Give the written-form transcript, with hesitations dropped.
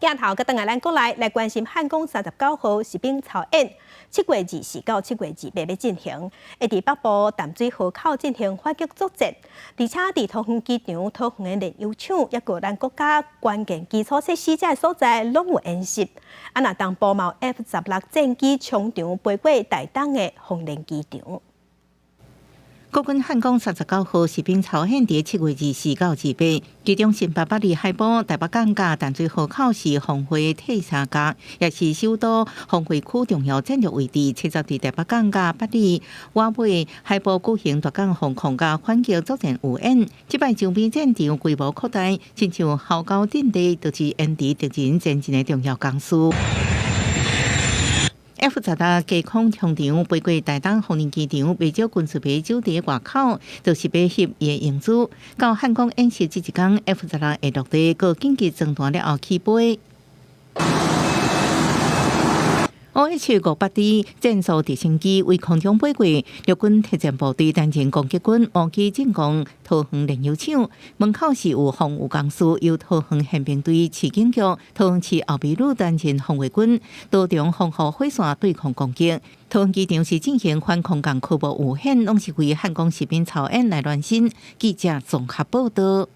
镜头佮等下咱过来关心汉光39号士兵操演，7月24到7月28要进行，会伫北部淡水河口进行反击作战，而且伫桃园机场、桃园的炼油厂，抑个咱国家关键基础设施这所在拢有演习。啊，若当部毛 F-16战机冲场飞过台东的凤林机场。国军汉光39号士兵操演伫7月24到28，其中新北里海埔、台北港甲淡水河口是防卫替三角，也是首都防卫区重要战略位置。切实伫台北港甲北里、瓦尾、海埔举行大港防空甲反击作战有演。即摆周边战场规模扩大，亲像校高阵地，就是演敌敌人前进的重要工事。F-16低空冲场飞过台东凤林机场，不少军事迷酒伫外口，就是要翕伊的影子。到汉光演习这一天 ，F-16会落地，佮紧急装弹了后起飞。OH-58D 战术直升机为空中飞过，陆军特战部队单前攻击军无机进攻桃园炼油厂，门口是有防务工事，由桃园宪兵队市警局、桃园市后备路单前防卫军多重防护火线对抗攻击。桃园机场是进行反空降科目有限，拢是为汉光士兵操演来乱心。记者综合报道。